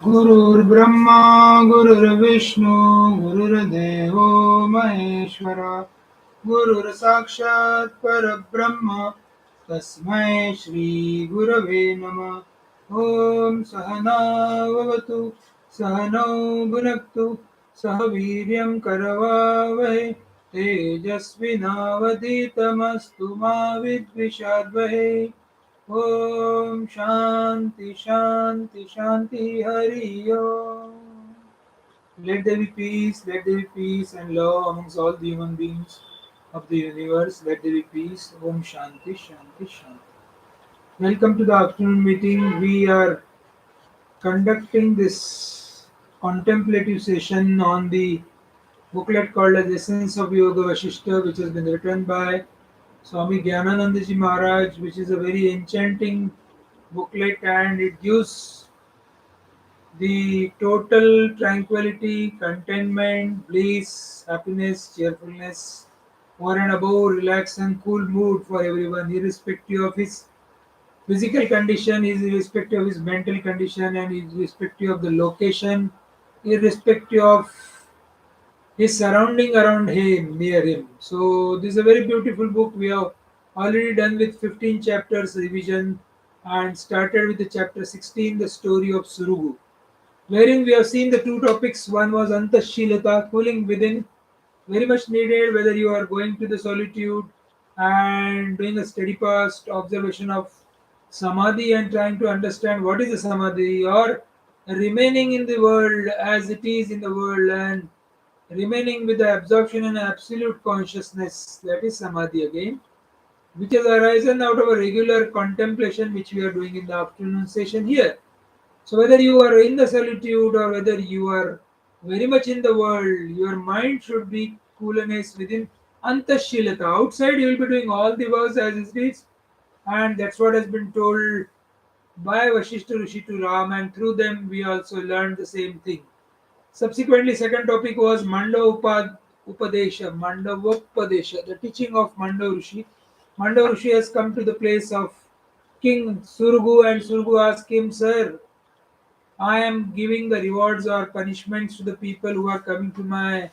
गुरुर्ब्रह्मा गुरुर्विष्णू गुरुर्देवो महेश्वरा गुरुर्साक्षात् परब्रह्म तस्मै श्री गुरवे नमः। ओम सहनाववतु सहनौ भुनक्तु सह वीर्यं करवावहै तेजस्विनावधीतमस्तु मा विद्विषावहै। ओम शांति शांति शांति हरि ओम. Let there be peace, let there be peace and love amongst all the human beings of the universe. Let there be peace. Om Shanti Shanti Shanti. Welcome to the afternoon meeting. We are conducting this contemplative session on the booklet called as Essence of Yogavaasishtha, which has been written by Swami Gyananandaji Maharaj, which is a very enchanting booklet, and it gives the total tranquility, contentment, bliss, happiness, cheerfulness, over and above relaxed and cool mood for everyone, irrespective of his physical condition, irrespective of his mental condition, and irrespective of the location, irrespective of his surrounding around him, near him. So this is a very beautiful book. We have already done with 15 chapters revision and started with the chapter 16, the story of Suraghu, wherein we have seen the two topics. One was Antashilata, cooling within, very much needed whether you are going to the solitude and doing a steady past observation of samadhi and trying to understand what is the samadhi, or remaining in the world as it is in the world and remaining with the absorption in absolute consciousness, that is samadhi again, which has arisen out of a regular contemplation which we are doing in the afternoon session here. So whether you are in the solitude or whether you are very much in the world, your mind should be coolness within antashilata. Outside you will be doing all the works as it is, and that's what has been told by Vashishta Rishi to Ram, and through them we also learned the same thing. Subsequently, second topic was Upadesha, Mandavopadesha, the teaching of Mandava Rishi. Mandava Rishi has come to the place of King Suraghu, and Suraghu asked him, Sir, I am giving the rewards or punishments to the people who are coming to my,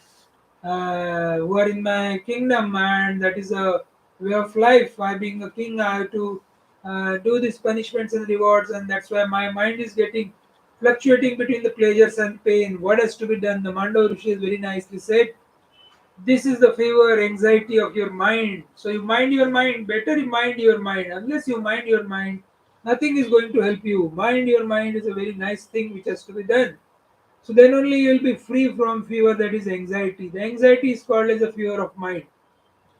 who are in my kingdom, and that is a way of life. I, being a king, I have to do these punishments and rewards, and that's why my mind is getting fluctuating between the pleasures and pain. What has to be done? The Mandava Rishi has very nicely said, this is the fever, anxiety of your mind. So you mind your mind, better you mind your mind. Unless you mind your mind, nothing is going to help you. Mind your mind is a very nice thing which has to be done. So then only you will be free from fever, that is anxiety. The anxiety is called as a fever of mind.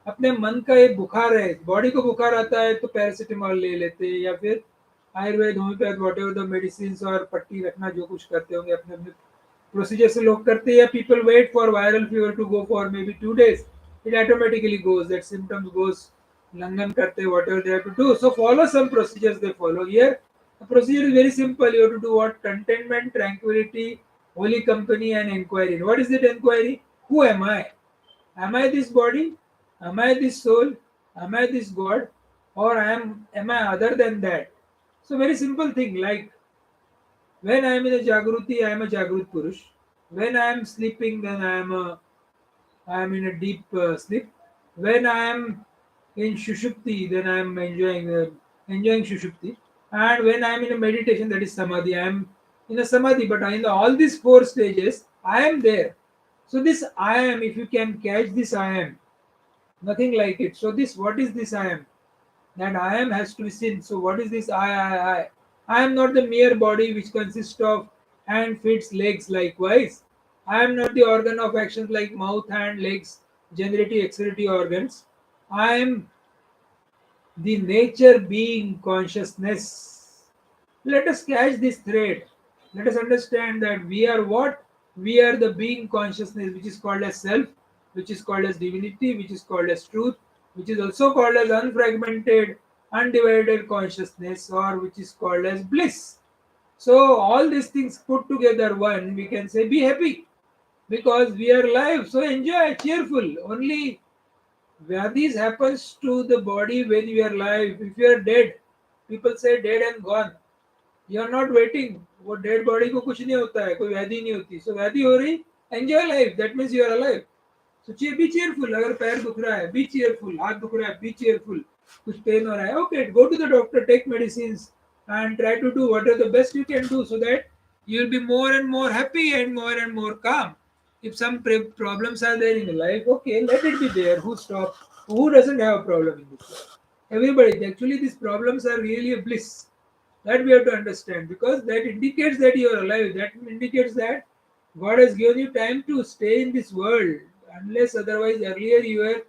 अपने मन का एक बुखार है, body को बुखार आता है तो पैरासिटामोल ले लेते हैं, या फिर Ayurveda, homeopath, what ever the medicine और पट्टी रखना जो कुछ करते होंगे अपने अपने प्रोसीजर से लोग करते हैं, या people wait for viral fever to go for maybe 2 days, it automatically goes, that symptoms goes, लंघन करते हैं, whatever they have to do. So follow some procedures they follow here. The procedure is very simple. You have to do what? Contentment, tranquility, holy company, and inquiry. What is it inquiry? Who am I? Am I this body? Am I this soul? Am I this God? Or am I other than that? So very simple thing, like when I am in a Jagruti, I am a Jagrut Purush. When I am sleeping, then I am in a deep sleep. When I am in Shushupti, then I am enjoying Shushupti. And when I am in a meditation, that is Samadhi, I am in a Samadhi. But in all these four stages, I am there. So this I am, if you can catch this I am, nothing like it. So this, what is this I am? That I am has to be seen. So what is this I? I am not the mere body which consists of hand, feet, legs. Likewise, I am not the organ of actions like mouth, hand, legs, generative, excretive organs. I am the nature being consciousness. Let us catch this thread. Let us understand that we are what? We are the being consciousness, which is called as self, which is called as divinity, which is called as truth, which is also called as unfragmented, undivided consciousness, or which is called as bliss. So, all these things put together, one, we can say, be happy because we are alive. So, enjoy, cheerful. Only Vyadhis happens to the body when you are alive. If you are dead, people say dead and gone. You are not waiting. वो dead body को कुछ नहीं होता है, कोई व्याधि नहीं होती. सो व्याधि हो रही, enjoy life, that means you are alive. So be cheerful. अगर पैर दुख रहा है, बी चेयरफुल. हाथ दुख रहा है, बी चेयरफुल. कुछ पेन हो रहा है, okay, go to the doctor, take medicine and try to do what are the best you can do so that you will be more and more happy and more calm. If some problems are there in your life, okay, let it be there. Who stop? Who doesn't have a problem in this life? Everybody. Actually, these problems are really a bliss. That we have to understand, because that indicates that you are alive. That indicates that God has given you time to stay in this world. Unless otherwise, earlier you were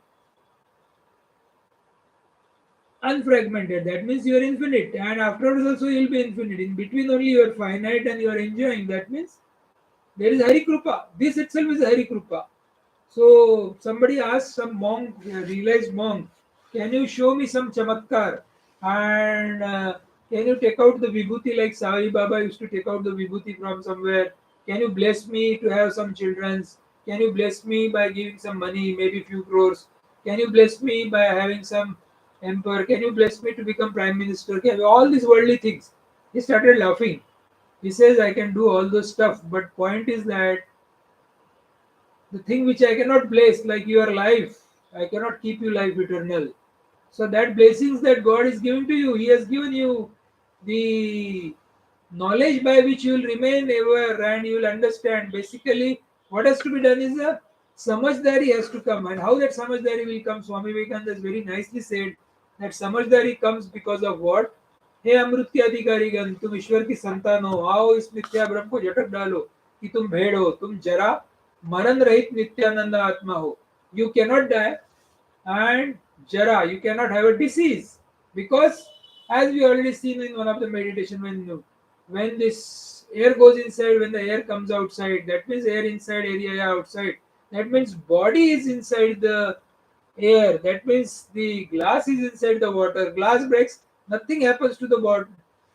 unfragmented. That means you are infinite, and afterwards also you will be infinite. In between only you are finite and you are enjoying. That means there is Hari Krupa. This itself is Hari Krupa. So somebody asked some monk, realized monk, can you show me some chamatkar? And can you take out the vibhuti like Sai Baba used to take out the vibhuti from somewhere? Can you bless me to have some childrens? Can you bless me by giving some money, maybe few crores? Can you bless me by having some emperor? Can you bless me to become prime minister? Can you, all these worldly things. He started laughing. He says, I can do all those stuff, but point is that the thing which I cannot bless, like your life, I cannot keep you life eternal. So that blessings that God is giving to you, He has given you the knowledge by which you will remain ever and you will understand. Basically, what has to be done is a samajhdari has to come. And how that samajhdari will come, Swami Vivekananda has very nicely said that samajhdari comes because of what? हे अमृत के अधिकारीगण, तुम ईश्वर की संतान हो, आओ इस मिथ्या भ्रम को झटक डालो कि तुम भेड़ हो, तुम जरा मरण रहित नित्यानंद आत्मा हो. You cannot die, and jara, you cannot have a disease, because as we already seen in one of the meditation, when this air goes inside, when the air comes outside, that means air inside, area outside, that means body is inside the air, that means the glass is inside the water, glass breaks, nothing happens to the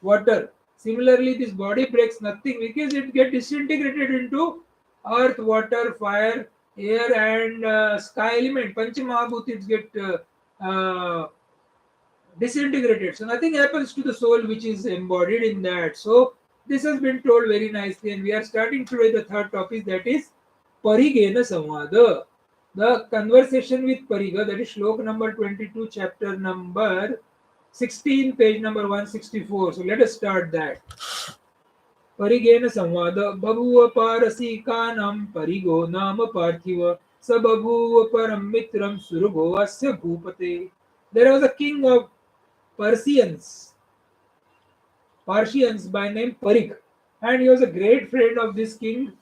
water. Similarly, this body breaks, nothing, because it gets disintegrated into earth, water, fire, air, and sky element. Pancha Mahabhutis get disintegrated. So nothing happens to the soul which is embodied in that. So this has been told very nicely, and we are starting today the third topic, that is Parigena Samvada. The conversation with Pariga, that is Shlok number 22, chapter number 16, page number 164. So let us start that. परिगेन संवाद बभूव पारसीकानां परिगो नाम पार्थिव स बभूव परम मित्रम सुरगो अस्य भूपते. There was a king of Persians, Persians by name Parik, and he was a great friend of this king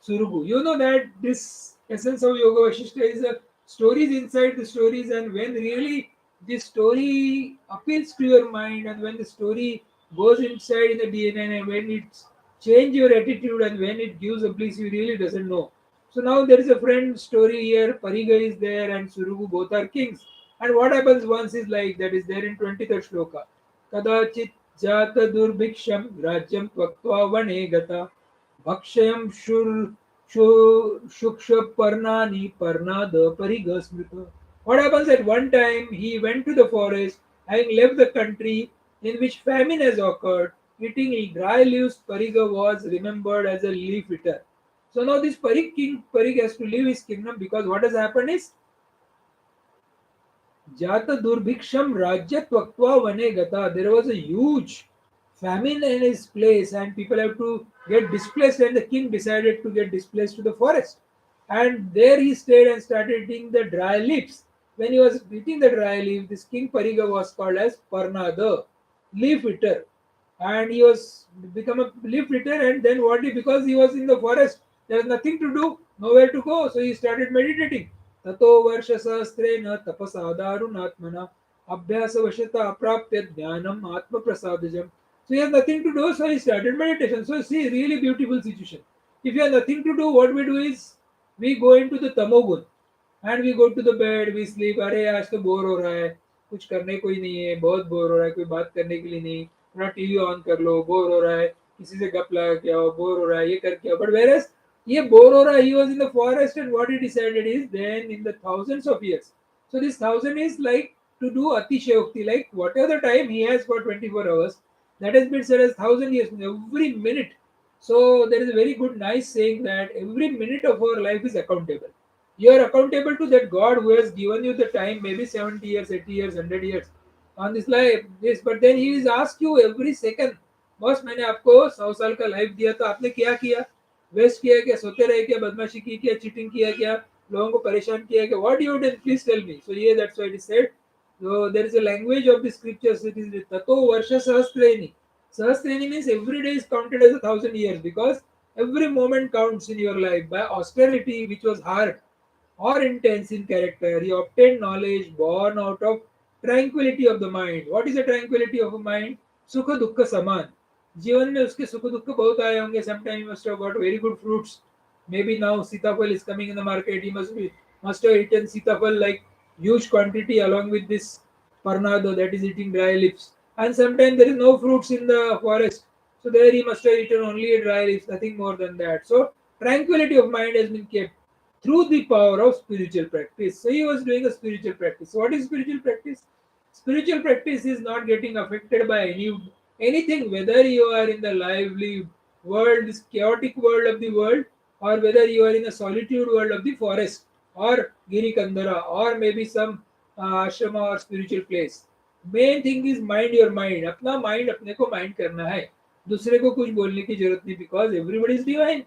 Suraghu. You know that this essence of Yogavaasishtha is a stories inside the stories, and when really this story appeals to your mind, and when the story goes inside in the DNA, and when it change your attitude, and when it gives a bliss, you really doesn't know. So now there is a friend story here. Pariga is there, and Suraghu, both are kings. And what happens once is like that is there in 23rd shloka. Kadachit jata durbhiksham rajyam tvaktva vane gata भक्षयम shuksha parnani parnada pariga smrita. What happens at one time he went to the forest, having left the country in which famine has occurred, eating dry leaves. Pariga was remembered as a leaf eater. So now this Parig has to leave his kingdom, because what has happened is Jata Durbhiksham Rajya Tvaktva Vane Gata. There was a huge famine in his place, and people have to get displaced, and the king decided to get displaced to the forest. And there he stayed and started eating the dry leaves. When he was eating the dry leaf, this king Pariga was called as Parnada, leaf eater. And he was become a leaf eater, and then what he, because he was in the forest, there was nothing to do, nowhere to go, so he started meditating. ततो वर्षसहस्रेण तपसा दारुणात्मना अभ्यासवशता अप्राप्य ज्ञानम आत्मप्रसादजम. So he has nothing to do, so he started meditation. So see, really beautiful situation. If you have nothing to do, what we do is we go into the tamogun and we go to the bed, we sleep. अरे आज तो bore हो रहा है, कुछ करने कोई नहीं है, बहुत बोर हो रहा है, कोई बात करने के लिए नहीं, थोड़ा टीवी ऑन कर लो, बोर हो रहा है, किसी से गप लगा के आओ, बोर हो रहा है, ये करके आओ. But whereas ये बोर हो रहा है, he was in the forest, and what he decided is then in the thousands of years. So this thousand is like to do atishayokti, like whatever the time he has for 24 hours, That has been said as 1,000 years, every minute. So there is a very good, nice saying that every minute of our life is accountable. You are accountable to that God who has given you the time, maybe 70 years, 80 years, 100 years on this life. Yes, but then He is asked you every second. Boss मैंने आपको 100 साल का life दिया तो आपने क्या किया? Waste किया क्या? सोते रहे क्या? बदमाशी की क्या? चीटिंग किया क्या? लोगों को परेशान किया क्या? What you did? Please tell me. So yeah, that's why it is said. So there is a language of the scriptures. It is Tato Varsha Sahasreni. Sahasreni means every day is counted as 1,000 years because every moment counts in your life. By austerity, which was hard or intense in character, he obtained knowledge born out of tranquility of the mind. What is the tranquility of a mind? Sukha dukha saman. जीवन में उसके सुख दुख बहुत आए होंगे. Sometime he must have got very good fruits. Maybe now sitafal is coming in the market. He must have eaten sitafal like huge quantity along with this parnado, that is eating dry leaves. And sometimes there is no fruits in the forest. So there he must have eaten only dry leaves, nothing more than that. So tranquility of mind has been kept through the power of spiritual practice. So he was doing a spiritual practice. So what is spiritual practice? Spiritual practice is not getting affected by anything, whether you are in the lively world, this chaotic world of the world, or whether you are in the solitude world of the forest, or Giri Kandara, or maybe some ashrama or spiritual place. Main thing is mind your mind. अपना mind अपने को mind करना है, दूसरे को कुछ बोलने की जरूरत नहीं, because everybody is divine.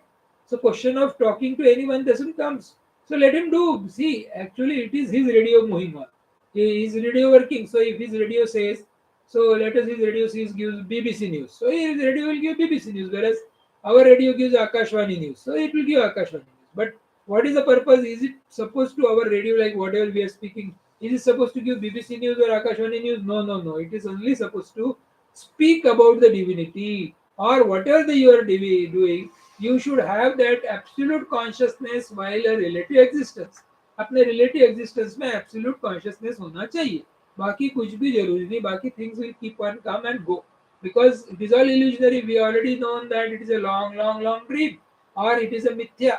So question of talking to anyone doesn't comes. So let him do. See, actually it is his radio moving on. His radio working. So if his radio says, so let us his radio says gives BBC News. So his radio will give BBC News, whereas our radio gives Akashvani News. So it will give Akashvani News. But what is the purpose? Is it supposed to our radio, like whatever we are speaking, is it supposed to give BBC News or Akashvani News? No, no, no. It is only supposed to speak about the divinity or whatever you are doing. You should have that absolute consciousness while a relative existence. अपने relative existence में absolute consciousness होना चाहिए. बाकी कुछ भी जरूरी नहीं. बाकी things will keep on come and go because it is all illusionary. We already known that it is a long, long, long dream or it is a mithya.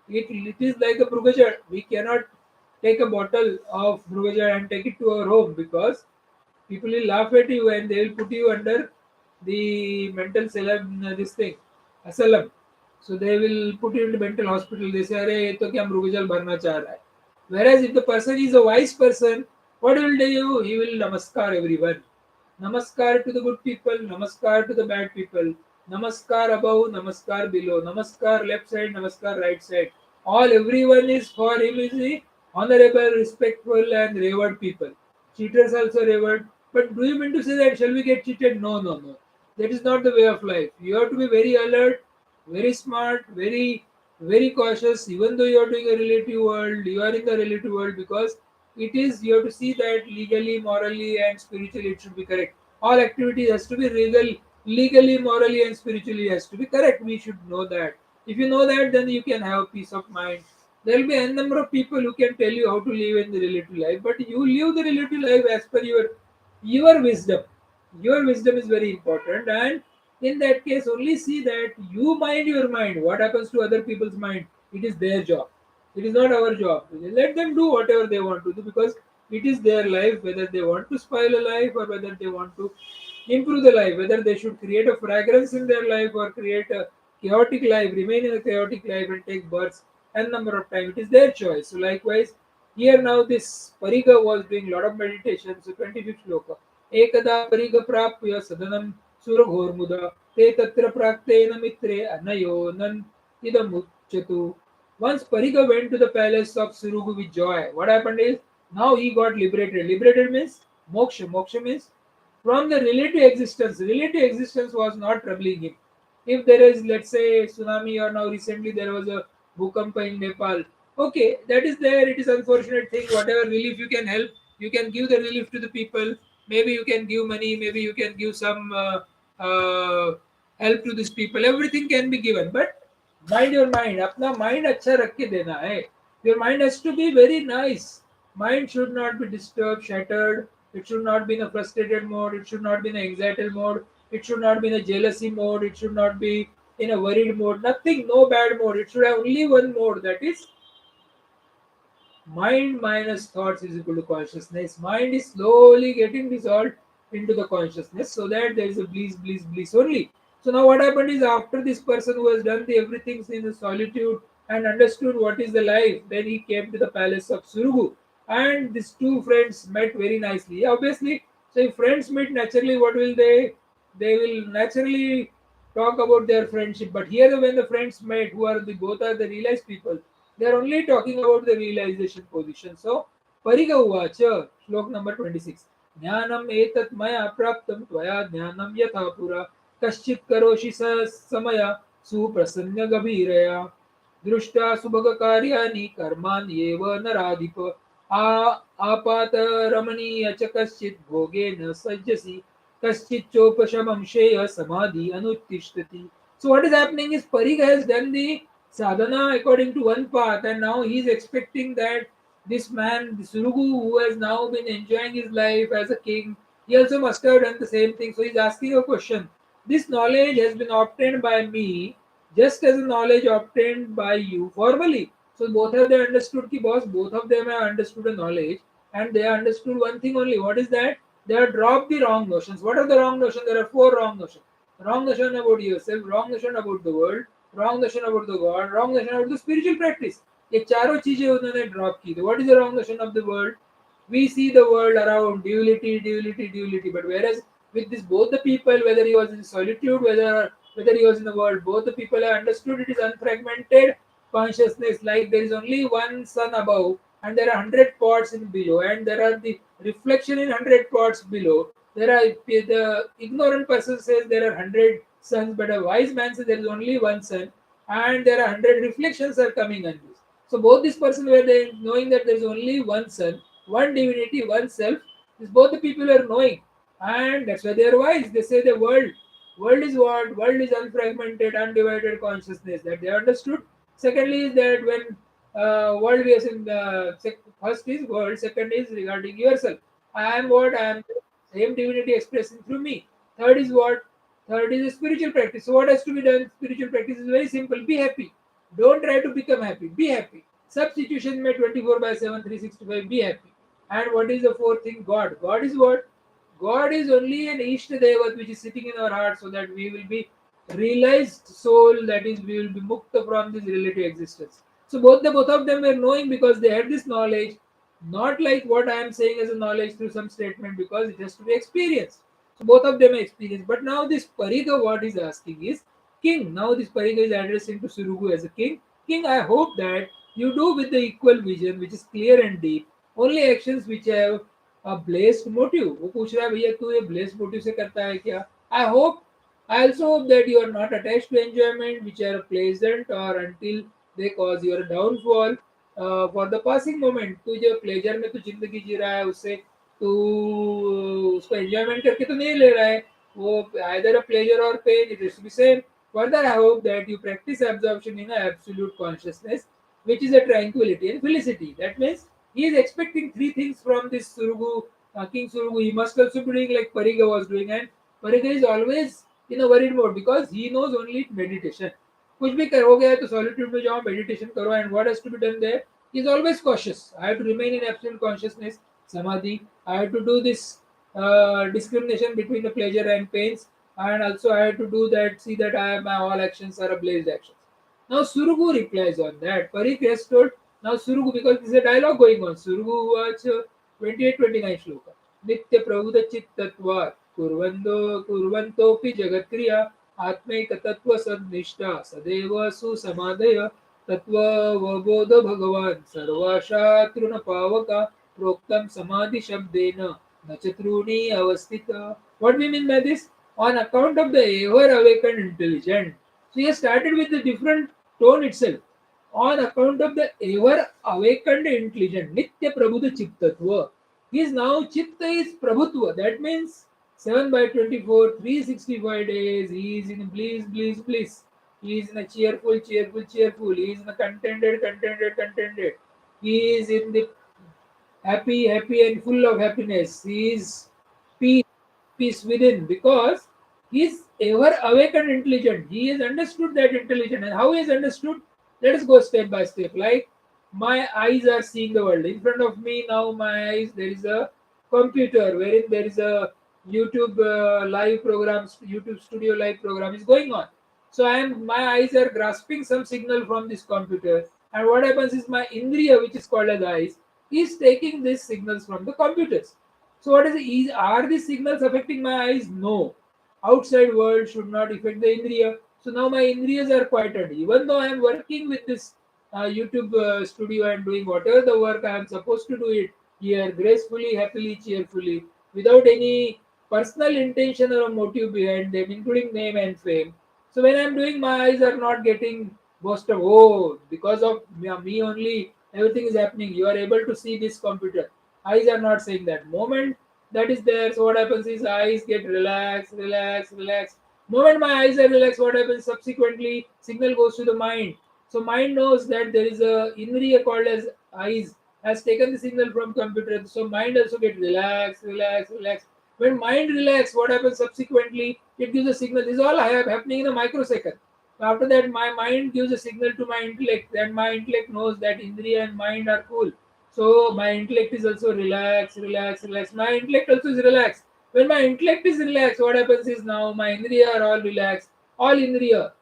It is like a Brugajal. We cannot take a bottle of Brugajal and take it to our home because people will laugh at you and they will put you under the mental salam, this thing, asylum. So they will put you in the mental hospital. They say, "अरे ये तो क्या मृगजल भरना चाह रहा है." Whereas if the person is a wise person, what will do? He will namaskar everyone. Namaskar to the good people, namaskar to the bad people, namaskar above, namaskar below, namaskar left side, namaskar right side. All everyone is for him is the honorable, respectful, and revered people. Cheaters also revered. But do you mean to say that shall we get cheated? No, no, no. That is not the way of life. You have to be very alert, very smart, very cautious. Even though you are doing a relative world, you are in the relative world because it is you have to see that legally, morally, and spiritually it should be correct. All activity has to be legally, morally, and spiritually has to be correct. We should know that. If you know that, then you can have peace of mind. There will be a number of people who can tell you how to live in the relative life, but you live the relative life as per your wisdom. Your wisdom is very important, and in that case, only see that you mind your mind. What happens to other people's mind? It is their job. It is not our job. Let them do whatever they want to do because it is their life, whether they want to spoil a life or whether they want to improve the life, whether they should create a fragrance in their life or create a chaotic life, remain in a chaotic life and take births n number of times. It is their choice. So likewise, here now this Pariga was doing a lot of meditation. So 25th shloka. Ekada Pariga prapya sadanam surghormuda te tatra praktena mitre anayonan idamuchatu. Once Pariga went to the palace of Suraghu with joy. What happened is now he got liberated. Liberated means moksha. Moksha means from the relative existence. Relative existence was not troubling him. If there is, let's say, tsunami or now recently there was a bhukampa in Nepal, okay, that is there. It is unfortunate thing. Whatever relief you can help, you can give the relief to the people. Maybe you can give money. Maybe you can give some help to these people. Everything can be given, but mind your mind. अपना mind अच्छा रख के देना है. Your mind has to be very nice. Mind should not be disturbed, shattered. It should not be in a frustrated mode. It should not be in an anxiety mode. It should not be in a jealousy mode. It should not be in a worried mode. Nothing, no bad mode. It should have only one mode, that is mind minus thoughts is equal to consciousness. Mind is slowly getting dissolved. into the consciousness, so that there is a bliss, bliss, bliss only. So now what happened is, after this person who has done the everything in the solitude and understood what is the life, then he came to the palace of Suraghu, and these two friends met very nicely. Obviously, so if friends meet naturally, what will they? They will naturally talk about their friendship. But here, when the friends met, who are the both are the realized people, they are only talking about the realization position. So, Pariga Uvacha, Shlok number 26. Jnanam etat maya praptam tvaya jnanam yatha pura kaschit karoshi samaya suprasanya gabhiraya दृष्टा सुभगकार्याणि कर्माण्येव नराधिप आपात रमणीय च कश्चित् भोगेन सज्जसि कश्चिच्चोपशमं श्रेय samadhi अनुत्तिष्ठति. So what is happening is, Parik has done the sadhana according to one path, and now he is expecting that this man, the Suraghu, who has now been enjoying his life as a king, he also must have done the same thing. So he is asking a question. This knowledge has been obtained by me just as a knowledge obtained by you formally. So both of them understood ki boss, both of them have understood a knowledge, and they understood one thing only. What is that? They have dropped the wrong notions. What are the wrong notions? There are four wrong notions. Wrong notion about yourself, wrong notion about the world, wrong notion about the God, wrong notion about the spiritual practice. ये चारों चीजें उन्होंने drop की. What is the wrong notion of the world? We see the world around duality, duality, duality. But whereas with this, both the people, whether he was in solitude, whether he was in the world, both the people have understood it is unfragmented consciousness. Like there is only one sun above, and there are 100 pots in below, and there are the reflection in 100 pots below. There are the ignorant person says there are 100 suns, but a wise man says there is only one sun, and there are 100 reflections are coming on this. So both this person were they knowing that there is only one sun, one divinity, one self. This both the people are knowing, and that's why they are wise. They say the world is what? World is unfragmented, undivided consciousness that they understood. Secondly, is that when world is in the first is world, second is regarding yourself. I am what? I am the same divinity expressing through me. Third is what? Third is a spiritual practice. So what has to be done? Spiritual practice is very simple. Be happy. Don't try to become happy. Be happy. Substitution may 24 by 7, 365. Be happy. And what is the fourth thing? God. God is what? God is only an Ishtadevat which is sitting in our heart, so that we will be realized soul, that is, we will be mukta from this relative existence. So both of them were knowing because they had this knowledge, not like what I am saying as a knowledge through some statement, because it has to be experienced. So both of them experienced. But now this Pariga what is asking is king. Now this Pariga is addressing to Suraghu as a king. King, I hope that you do with the equal vision, which is clear and deep, only actions which have blessed motive. वो पूछ रहा है भैया तू ये blessed motive से करता है क्या. I hope I also hope that you are not attach to enjoyment which are pleasant और until they cause your downfall for the passing moment. तू जो प्लेजर में तू जिंदगी जी रहा है उससे तू उसको एंजॉयमेंट करके तो नहीं ले रहा है. वो आइदर अ प्लेजर और pain, it is be same. Further I hope that you practice absorption in absolute consciousness which is a tranquility and felicity. That means he is expecting three things from this Suraghu, King Suraghu. He must also be doing like Pariga was doing, and Pariga is always in a worried mode because he knows only meditation. कुछ भी करोगे तो solitude में जाओ, meditation करो, and what has to be done there? He is always cautious. I have to remain in absolute consciousness, samadhi. I have to do this discrimination between the pleasure and pains, and also I have to do that. See that my all actions are blessed actions. Now Suraghu replies on that. Parik has told now Suraghu, because there is a dialogue going on. Suraghu was 28-29 shloka. Nitya prabhuda chittatva kurvantopi jagatkriya atmaika tattva sadnishta sadeva susamadaya tattva vabodha bhagavan sarvashatruna pavaka proktam samadhi shabdena nachatruni avastita. What we mean by this? On account of the ever awakened intelligent. So he has started with the different tone itself. On account of the ever awakened intelligent, Nitya Prabhuda Chittatva. He is now Chitta is Prabhutva. That means 7 by 24, 365 days. He is in bliss, bliss, bliss. He is in a cheerful, cheerful, cheerful. He is in a contented, contented, contented. He is in the happy, happy, and full of happiness. He is peace, peace within, because he is ever awakened intelligent. He has understood that intelligent. And how he has understood? Let us go step by step. Like my eyes are seeing the world. In front of me now, my eyes, there is a computer wherein there is a YouTube live programs, YouTube studio live program is going on. So my eyes are grasping some signal from this computer, and what happens is my indriya, which is called as eyes, is taking these signals from the computers. So what are these signals affecting my eyes? No. Outside world should not affect the indriya. So now my indriyas are quieted. Even though I am working with this YouTube studio and doing whatever the work I am supposed to do it here gracefully, happily, cheerfully, without any personal intention or a motive behind them, including name and fame. So when I'm doing, my eyes are not getting boasted. Oh, because of me only, everything is happening. You are able to see this computer. Eyes are not saying that. Moment that is there. So what happens is eyes get relaxed, relaxed, relaxed. Moment my eyes are relaxed, what happens? Subsequently, signal goes to the mind. So mind knows that there is a indriya called as eyes has taken the signal from computer. So mind also get relaxed, relaxed, relaxed. When mind relax, what happens subsequently? It gives a signal. This is all happening in a microsecond. After that, my mind gives a signal to my intellect, and my intellect knows that Indriya and mind are cool. So my intellect is also relaxed, relaxed, relaxed. My intellect also is relaxed. When my intellect is relaxed, what happens is now my Indriya are all relaxed. All Indriya,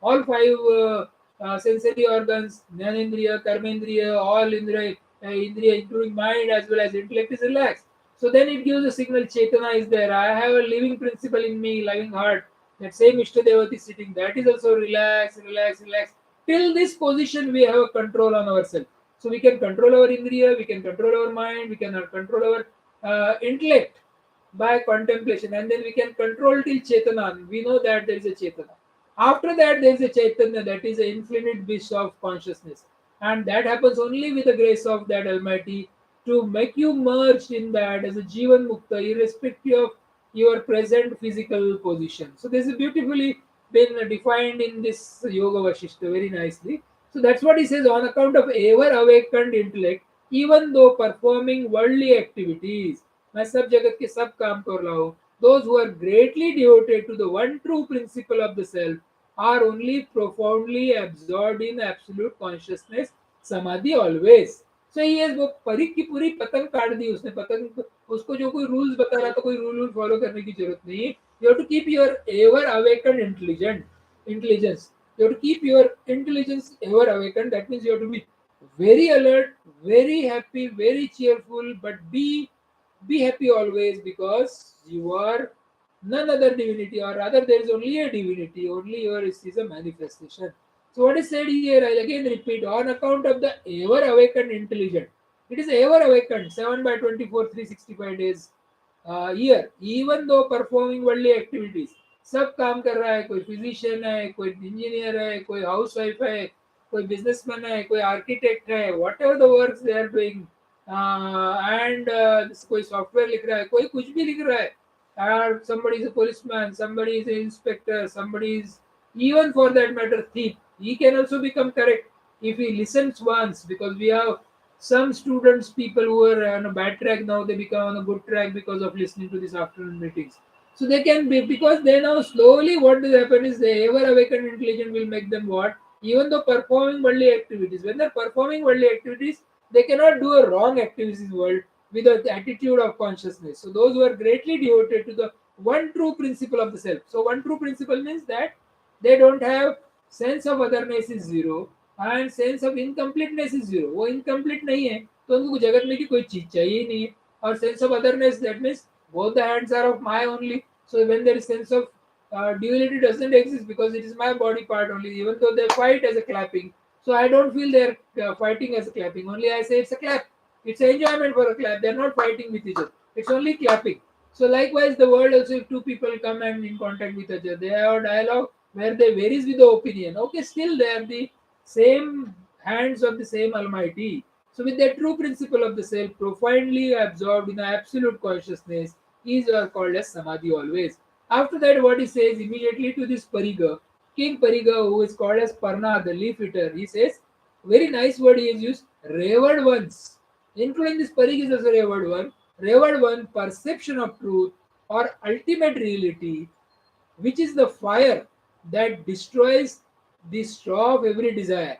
all five sensory organs, Jnanendriya, Karmendriya, all Indriya, including mind as well as intellect, is relaxed. So then it gives a signal Chetana is there. I have a living principle in me, living heart. That same Ishtadevati is sitting. That is also relaxed, relaxed, relaxed. Till this position, we have a control on ourselves. So we can control our Indriya, we can control our mind, we can control our intellect by contemplation, and then we can control till Chetana. We know that there is a Chetana. After that, there is a Chaitanya, that is an infinite wish of consciousness. And that happens only with the grace of that Almighty to make you merged in that as a Jivan Mukta, irrespective of your present physical position. So this is beautifully been defined in this Yogavaasishtha very nicely. So that's what he says, on account of ever awakened intellect, even though performing worldly activities, मैं सब जगत के सब काम कर रहा हूँ, those who are greatly devoted to the one true principle of the self are only profoundly absorbed in absolute consciousness, samadhi always. So he has वो परी की पूरी पतंग काट दी उसने. पतंग उसको जो कोई रूल्स बता रहा था, कोई रूल फॉलो करने की जरूरत नहीं. You have to keep your ever awakened intelligence. You have to keep your intelligence ever awakened. That means you have to be very alert, very happy, very cheerful, but be happy always, because you are none other divinity, or rather there is only a divinity, only yours is a manifestation. So what is said here, I'll again repeat, on account of the ever awakened intelligent. It is ever awakened, 7 by 24, 365 days year, even though performing worldly activities. सब काम कर रहा है, कोई physician है, कोई engineer है, कोई हाउस वाइफ है, कोई बिजनेसमैन है, कोई आर्किटेक्ट है, whatever the work they are doing, and कोई सॉफ्टवेयर लिख रहा है, कोई कुछ भी लिख रहा है, or somebody is a policeman, somebody is an inspector, somebody is, even for that matter, thief. He can also become correct if he listens once, because we have some students, people who are on a bad track, now they become on a good track because of listening to these afternoon meetings. So they can be, because they now slowly what will happen is the ever awakened intelligence will make them what? Even though performing worldly activities, when they're performing worldly activities, they cannot do a wrong activities in the world with the attitude of consciousness. So those who are greatly devoted to the one true principle of the self. So one true principle means that they don't have sense of otherness is zero and sense of incompleteness is zero. वो incomplete नहीं है तो उनको जगत में की कोई चीज चाहिए ही नहीं है. और sense of otherness, that means both the hands are of my only. So when there is sense of duality doesn't exist, because it is my body part only, even though they fight as a clapping. So I don't feel they're fighting as a clapping. Only I say it's a clap. It's an enjoyment for a clap. They're not fighting with each other. It's only clapping. So likewise, the world also, if two people come and in contact with each other, they have a dialogue where they varies with the opinion. Okay, still they are the same hands of the same Almighty. So with the true principle of the self profoundly absorbed in the absolute consciousness is called as Samadhi always. After that, what he says immediately to this Pariga, King Pariga, who is called as Parna, the leaf eater, he says, very nice word he has used, revered ones. Including this Parig is also revered one. Revered one, perception of truth or ultimate reality, which is the fire that destroys the straw of every desire,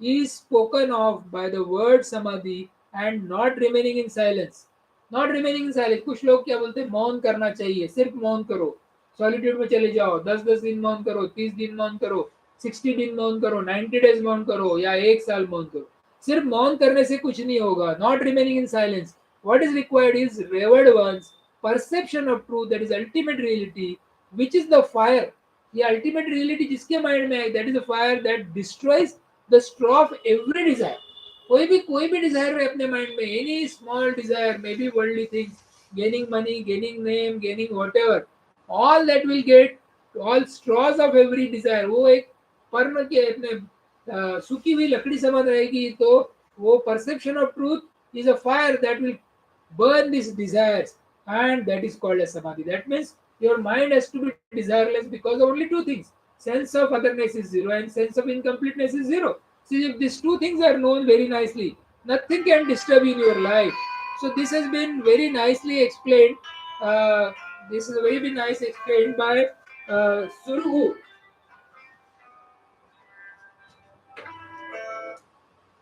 is spoken of by the word samadhi and not remaining in silence. Not remaining in silence. कुछ लोग क्या बोलते हैं, मौन करना चाहिए, सिर्फ मौन करो, सॉलिट्यूड में चले जाओ, 10-10 दिन मौन करो, 30 दिन मौन करो, 60 दिन मौन करो, 90 days मौन करो, या 1 साल मौन करो। सिर्फ मौन करने से कुछ नहीं होगा। Not remaining in silence, what is required is reward one's perception of truth, that is ultimate reality, which is the fire. ये अल्टीमेट रियलिटी जिसके माइंड में है, that is a fire that destroys the straw of every desire. कोई भी desire है अपने mind में, any small desire, may be worldly things, gaining money, gaining name, gaining whatever, all that will get, all straws of every Dzire, वो एक पर्ण के अपने सूखी हुई लकड़ी समझ रहेगी। तो वो perception of truth is a fire that will burn these desires, and that is called as samadhi. That means your mind has to be desireless because of only two things: sense of otherness is zero and sense of incompleteness is zero. See, if these two things are known very nicely, nothing can disturb in your life. So this has been very nicely explained. uh, this is very nice explained by Suraghu.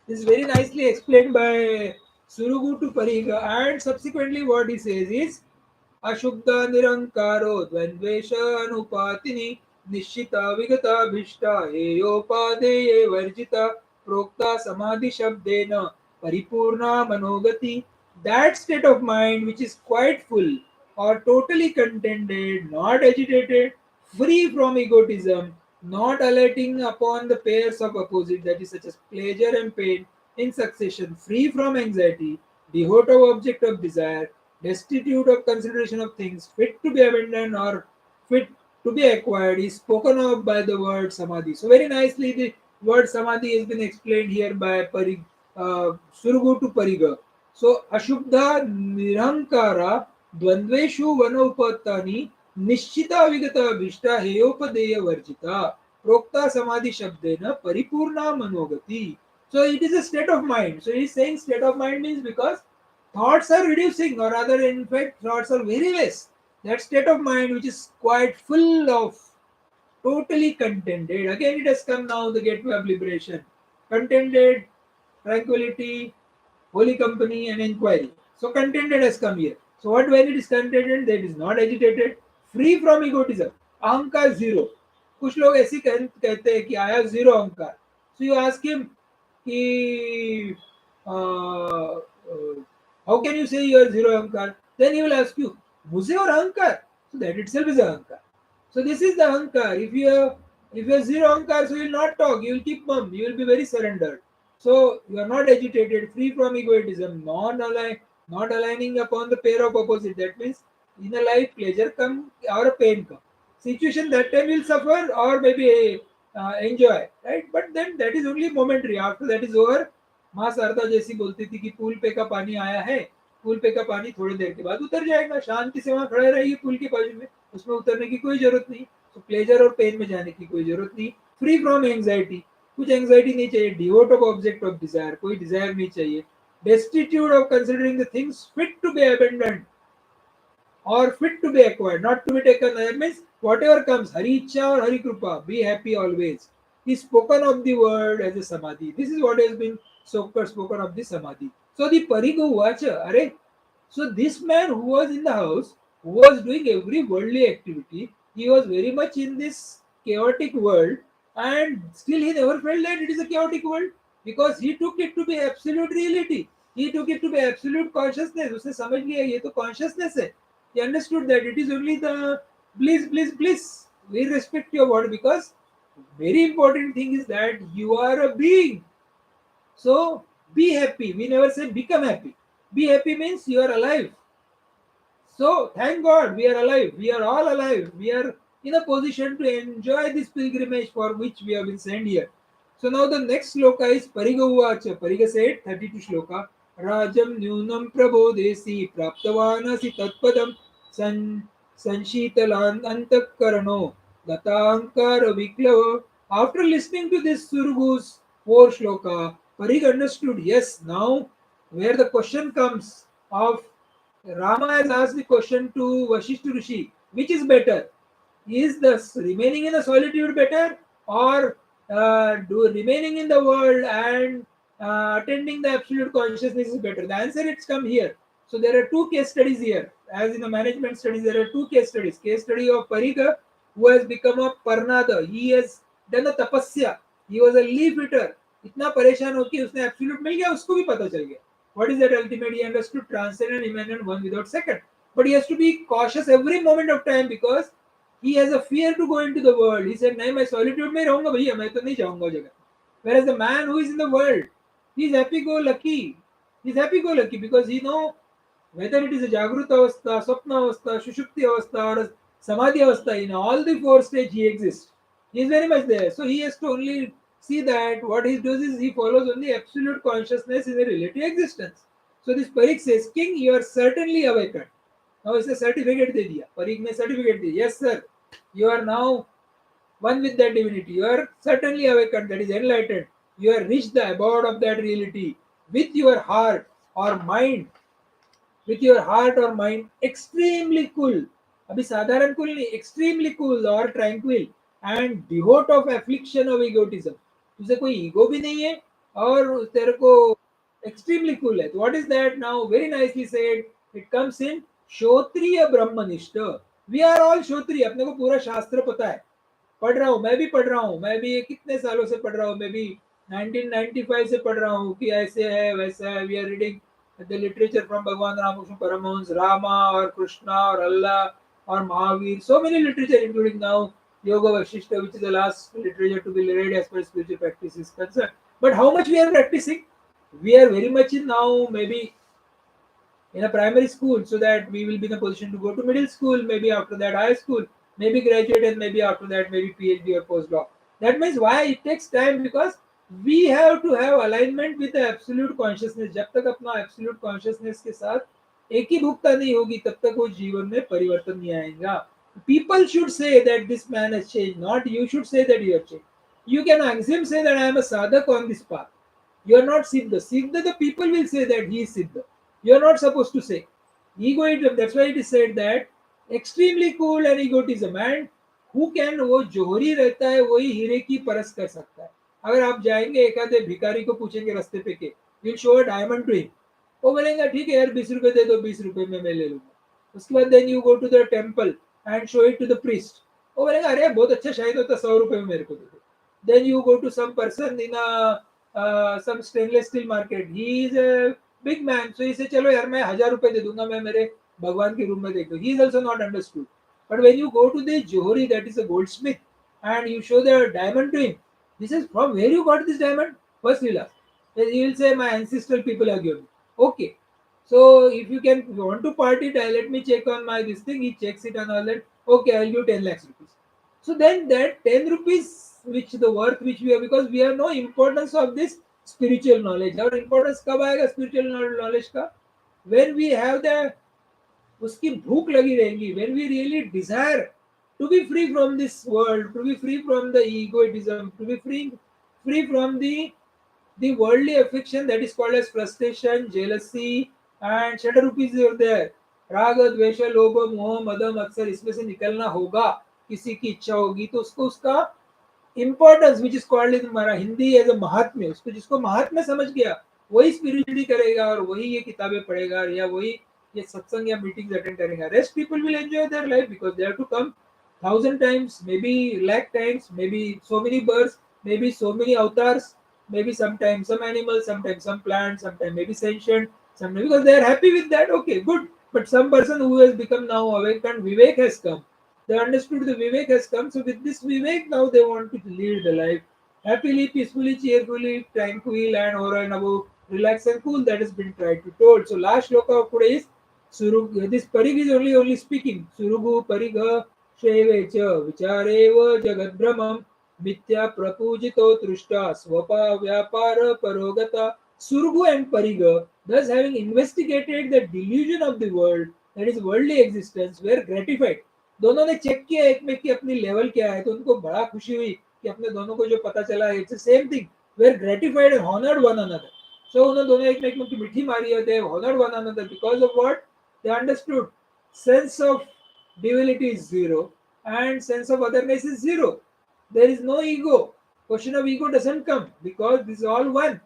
This is very nicely explained by Suraghu to Pariga, and subsequently what he says is अशुद्ध निरंकारो द्वंद्वेश अनुपातिनि निश्चिता विगताभीष्टा हेयोपादेये वर्जिता प्रोक्ता समाधि शब्देन परिपूर्णा मनोगति. That state of mind which is quite full or totally contented, not agitated, free from egotism, not alighting upon the pairs of opposite, that is such as pleasure and pain in succession, free from anxiety, devout of object of desire, destitute of consideration of things fit to be abandoned or fit to be acquired, is spoken of by the word samadhi. So very nicely the word samadhi has been explained here by Suraghu to Pariga. So Ashubdha Nirankara Dvandveshu Vanopatani Nishchita Vigata Vishta Heyopadeya Varjita Prokta Samadhi Shabdena Paripurna Manogati. So it is a state of mind. So he is saying state of mind means because thoughts are reducing, or rather in fact thoughts are very less. That state of mind which is quite full of, totally contented. Again it has come now, the gateway of liberation. Contented, tranquility, holy company and inquiry. So contented has come here. So what, when it is contented, that is not agitated, free from egotism, अहंकार zero. कुछ लोग ऐसे कहते हैं कि I have zero अहंकार. So you ask him कि how can you say you are zero अहंकार? Then he will ask you, मुझे और अहंकार. So that itself is अहंकार. So this is the ahankar. If you have zero ahankar, so you will not talk. You will keep mum. You will be very surrendered. So you are not agitated, free from egotism, not aligning upon the pair of opposite. That means in a life pleasure come or a pain come. Situation that time will suffer or maybe enjoy, right? But then that is only momentary. After that is over. माँ शारदा जैसी बोलती थी कि पुल पे का पानी आया है, पुल पे का पानी थोड़ी देर के बाद उतर जाएगा, शांति से वहां खड़े रहेगी पुल के बाजू में, उसमें उतरने की कोई जरूरत नहीं. तो प्लेजर और पेन में जाने की कोई जरूरत नहीं. फ्री फ्रॉम एंग्जाइटी, कुछ एंग्जाइटी नहीं चाहिए. Devoid of object of desire, कोई डिजायर नहीं चाहिए. Destitute of considering the things fit to be abandoned or fit to be acquired, not to be taken. That means whatever comes, Hari Ichcha or Hari Krupa, be happy always. He spoken of the word as a samadhi. This is what has been spoken of the samadhi. So the Parigo Vacha, are, so this man who was in the house, who was doing every worldly activity, he was very much in this chaotic world, and still he never felt that it is a chaotic world because he took it to be absolute reality. He took it to be absolute consciousness. उसने समझ लिया ये तो consciousness है. He understood that it is only the bliss. We respect your word because very important thing is that you are a being. So be happy. We never say become happy. Be happy means you are alive. So thank God we are alive. We are all alive. We are in a position to enjoy this pilgrimage for which we have been sent here. So now the next sloka is Pariga Uvacha. Pariga said 32 sloka. Rajam Nyunam Prabodesi Praptavanasi Tatpadam Sanshitalan Antakarano Gatankara Viklava. After listening to this Suraghu's 4 shloka, Pariga understood, yes, now where the question comes of Rama has asked the question to Vasishtha Rishi, which is better? Is the remaining in the solitude better, or do remaining in the world and attending the absolute consciousness is better? The answer it's come here. So there are two case studies here. As in the management studies, there are two case studies. Case study of Pariga, who has become a Parnada. He has done a tapasya. He was a leaf eater. इतना परेशान हो कि उसने absolute मिल गया, उसको भी पता चल गया. What is that ultimate? He understood transcendent, immanent, one without second. But he has to be cautious every moment of time because he has a fear to go into the world. He said, नहीं मैं solitude में रहूंगा भैया, मैं तो नहीं जाऊंगा जगह. Whereas the man who is in the world, he is happy go lucky. He is happy go lucky because he know whether it is a Jagruta Avastha, Swapna Avastha, Shushupti Avastha, or Samadhi Avastha, in all the four stages he exists. He is very much there. So he has to only see that what he does is he follows only absolute consciousness in a relative existence. So this Parik says, King, you are certainly awakened. Now it's a certificate दे दिया. Parik ने certificate दिया. Yes, sir. You are now one with that divinity. You are certainly awakened, that is enlightened. You have reached the abode of that reality with your heart or mind, with your heart or mind extremely cool. अभी साधारण cool नहीं, extremely cool or tranquil and devoid of affliction of egotism. तुझे कोई ego भी नहीं है और तेरे को extremely cool है. What is that now? Very nicely said. It comes in श्रोत्रिय ब्रह्मनिष्ठ. We are all श्रोत्रिय. अपने को पूरा शास्त्र पता है. पढ़ रहा हूँ, मैं भी पढ़ रहा हूँ, मैं भी ये कितने सालों से पढ़ रहा हूँ, मैं भी 1995 से पढ़ रहा हूँ कि ऐसे है वैसा है. We are reading the literature from Bhagwan Ramakrishna Paramhans, Rama और कृष्णा और अल्लाह और Mahavir, so many literature including now Yogavaasishtha, which is the last literature to be read as far as spiritual practice is concerned. But how much we are practicing? We are very much in now maybe in a primary school, so that we will be in a position to go to middle school, maybe after that high school, maybe graduate, and maybe after that maybe PhD or postdoc. That means why it takes time, because we have to have alignment with the absolute consciousness. जब तक अपना absolute consciousness के साथ एक ही भुक्ता नहीं होगी तब तक वो जीवन में परिवर्तन नहीं आएगा. People should say that this man has changed, not you should say that you have changed. You can assume say that I am a sadhak on this path. You are not Siddha. Siddha, the people will say that he is Siddha. You are not supposed to say. Egoism, that's why it is said that extremely cool and egotism. And who can, वो जोहरी रहता है वही हीरे की परस कर सकता है. अगर आप जाएंगे एक आधे भिखारी को पूछेंगे रास्ते पे के, will show a diamond to him, वो बोलेगा ठीक है यार 20 रुपए दे दो, 20 रुपए में मैं ले लूंगा. उसके बाद then you go to the temple and show it to the priest, वो बोलेगा अरे बहुत अच्छा शायद होता, 100 रुपए में मेरे को दे दो. Then you go to some person in some stainless steel market. He is a big man, so he said, "चलो यार मैं 1000 रुपए दे दूंगा, मैं मेरे भगवान के रूम में देख दो." He is also not understood. But when you go to the Johari, that is a goldsmith, and you show the diamond to him, he says, "From where you got this diamond?" First he'll ask. Then he will say, "My ancestral people have given me." Okay. So if you can, if you want to party, let me check on my this thing. He checks it and all that. Okay, I'll give 10 lakhs rupees. So then that 10 rupees, which the worth which we have, because we have no importance of this spiritual knowledge. Our importance कब आएगा spiritual knowledge का? When we have the उसकी भूख लगी रहेगी, when we really desire to be free from this world, to be free from the egoism, to be free from the worldly affection that is called as frustration, jealousy, and shadow rupees are there. राग द्वेष लोभ मोह मद मत्सर, इसमें से निकलना होगा. किसी की इच्छा होगी तो उसको उसका importance which is called in Hindi as a महात्म्य, उसको जिसको महात्म्य समझ गया वही स्पिरिचुअली करेगा और वही ये किताबें पढ़ेगा या वही ये सत्संग या मीटिंग्स अटेंड करेगा. Rest people will enjoy their life because they have to come 1000 times, maybe lakh times, maybe so many births, maybe so many avatars, maybe sometimes some animals, sometimes some plants, sometimes maybe sentient, sometimes because they are happy with that. Okay, good. But some person who has become now awakened, Vivek has come. They understood the Vivek has come. So with this Vivek, now they want to lead the life happily, peacefully, cheerfully, tranquil, and over and above, relax and cool. That has been tried to told. So last shloka of today is Suraghu. This Parig is only speaking. Suraghu Parigha Sheve Cha Vicharev Jagadbramam Mithya Prapujito Trushta Swapa Vyapara Parogata. Suraghu and Pariga, thus having investigated the delusion of the world, that is worldly existence, were gratified. दोनों ने check किया एक में कि अपनी level क्या है, तो उनको बड़ा खुशी हुई कि अपने दोनों को जो पता चला it's the same thing. Were gratified and honoured one another. So उन्होंने दोनों एक में की मिठी मारी है, they honoured one another because of what they understood. Sense of divinity is zero and sense of otherness is zero. There is no ego. Question of ego doesn't come because this is all one.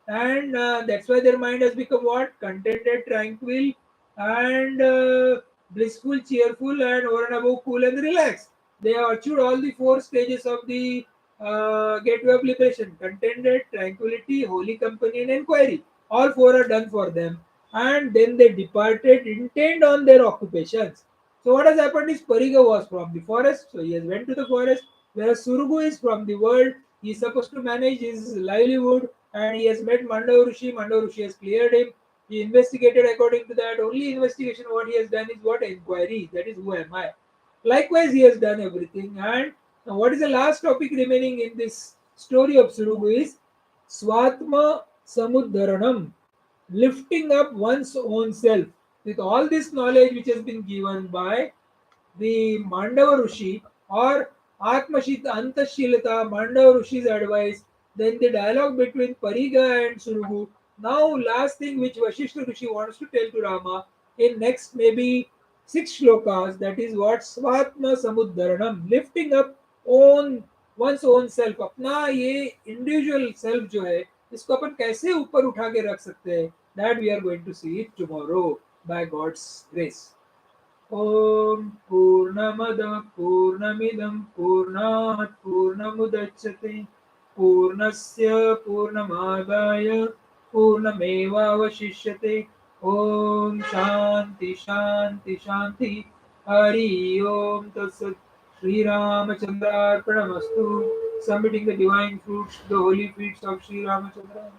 And that's why their mind has become what? Contented, tranquil, and blissful, cheerful, and over and above cool and relaxed. They have achieved all the four stages of the gateway of liberation: contented, tranquility, holy company, and inquiry. All four are done for them, and then they departed, intent on their occupations. So what has happened is Pariga was from the forest, so he has went to the forest, whereas Suraghu is from the world. He is supposed to manage his livelihood, and he has met Mandava Rishi. Mandava Rishi has cleared him. He investigated according to that. Only investigation what he has done is what inquiry. That is who am I. Likewise, he has done everything. And now what is the last topic remaining in this story of Suraghu is Swatma Samudharanam, lifting up one's own self. With all this knowledge which has been given by the Mandava Rishi or Atmashita Antashilata, Mandava Rishi's advice, then the dialogue between Pariga and Suraghu. Now, last thing which Vasishtha Rishi wants to tell to Rama in next maybe six shlokas, that is what Svatma Samudharanam, lifting up own one's own self. अपना ये individual self जो है इसको अपन कैसे ऊपर उठा के रख सकते हैं, that we are going to see it tomorrow by God's grace. ॐ पूर्णमदः पूर्णमिदं पूर्णात् पूर्णमुदच्यते पूर्णस्य पूर्णमादाय पूर्णमेवावशिष्यते ॐ शान्ति शान्ति शान्ति हरि ओम तत्सत् श्रीरामचन्द्रार्पणमस्तु submitting the divine fruits, the holy feet of Sri Ramachandra.